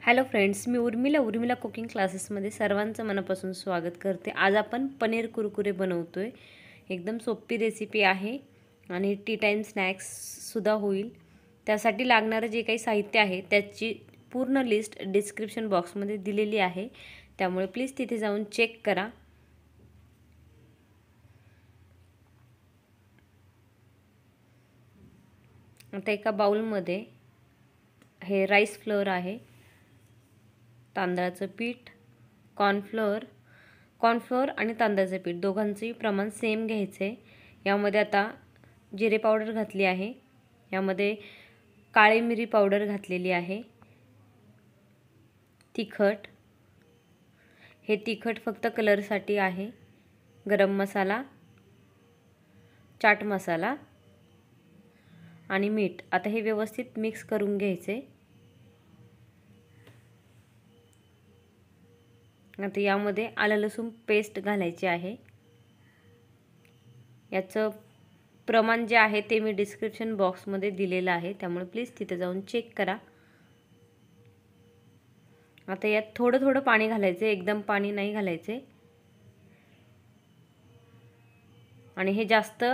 Hello friends, मी Urmila cooking क्लासेसमध्ये सर्वांचं मनापासून स्वागत करते। आज आपण पनीर कुरकुरे बनवतोय। एकदम सोपी रेसिपी आहे आणि टी टाइम स्नॅक्स सुद्धा होईल। त्यासाठी लागणारे जे काही साहित्य आहे त्याची पूर्ण लिस्ट डिस्क्रिप्शन बॉक्समध्ये दिलेली आहे, त्यामुळे प्लीज तिथे जाऊन चेक करा। आता एका बाउलमध्ये हे राईस फ्लोअर आहे, तांदळाचं पीठ, कॉर्नफ्लोअर आणि तांदळाचं पीठ दोघांचेही प्रमाण सेम घ्यायचे। यामध्ये आता जिरे पावडर घातली आहे, यामध्ये काळी मिरी पावडर घातलेली आहे, तिखट, हे तिखट फक्त कलरसाठी आहे, गरम मसाला, चाट मसाला आणि मीठ। आता हे व्यवस्थित मिक्स करून घ्यायचे। आता यामध्ये आलं लसूण पेस्ट घालायची आहे। याचं प्रमाण जे आहे ते मी डिस्क्रिप्शन बॉक्समध्ये दिलेलं आहे, त्यामुळे प्लीज तिथे जाऊन चेक करा। आता यात थोडं थोडं पाणी घालायचे, एकदम पाणी नाही घालायचे आणि हे जास्त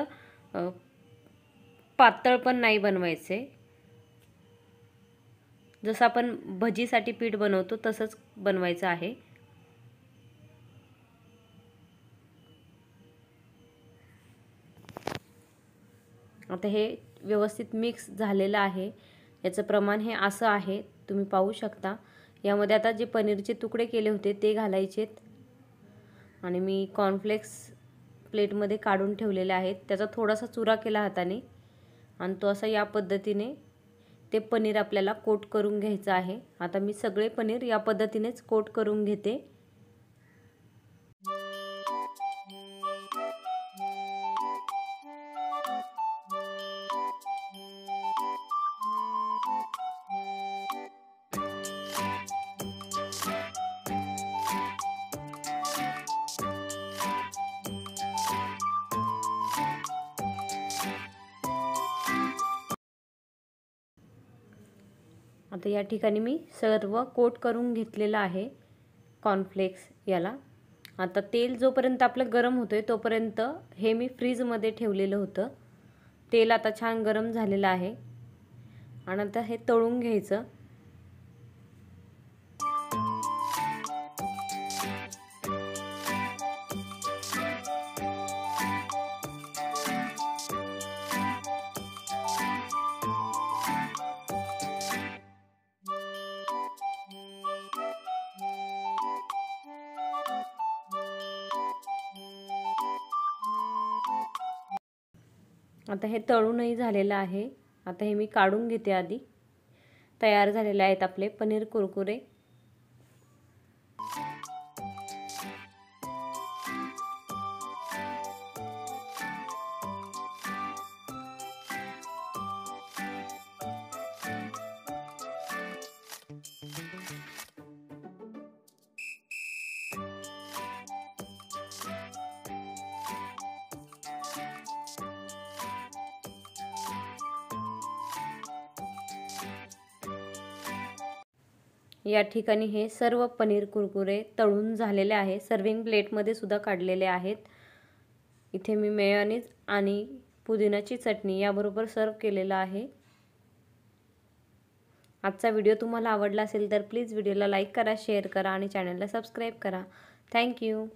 पातळ पण नाही बनवायचे। जसं आपण भजीसाठी पीठ बनवतो तसंच बनवायचं आहे। आता हे व्यवस्थित मिक्स झालेलं आहे। याचं प्रमाण हे असं आहे, तुम्ही पाहू शकता। यामध्ये आता जे पनीरचे तुकडे केले होते ते घालायचेत आणि मी कॉर्नफ्लेक्स प्लेटमध्ये काढून ठेवलेले आहेत। त्याचा थोडासा चुरा केला हाताने आणि तो असा या पद्धतीने ते पनीर आपल्याला कोट करून घ्यायचं आहे। आता मी सगळे पनीर या पद्धतीनेच कोट करून घेते। आता या ठिकाणी मी सर्व कोट करून घेतलेला आहे कॉर्नफ्लेक्स याला। आता तेल जोपर्यंत आपलं गरम होतंय तोपर्यंत हे मी फ्रीजमध्ये ठेवलेलं होतं। तेल आता छान गरम झालेलं आहे आणि आता हे तळून घ्यायचं। आता हे तळूनही झालेलं आहे। आता हे मी काढून घेते। आधी तयार झालेले आहेत आपले पनीर कुरकुरे। या ठिकाणी हे सर्व पनीर कुरकुरे तळून झालेले आहे। सर्विंग प्लेटमध्ये सुद्धा काढलेले आहेत। इथे मी मेयोनीज आणि पुदिनाची चटणी याबरोबर सर्व केलेला आहे। आजचा व्हिडिओ तुम्हाला आवडला असेल तर प्लीज व्हिडिओला लाईक करा, शेअर करा आणि चॅनलला सबस्क्राईब करा। Thank you.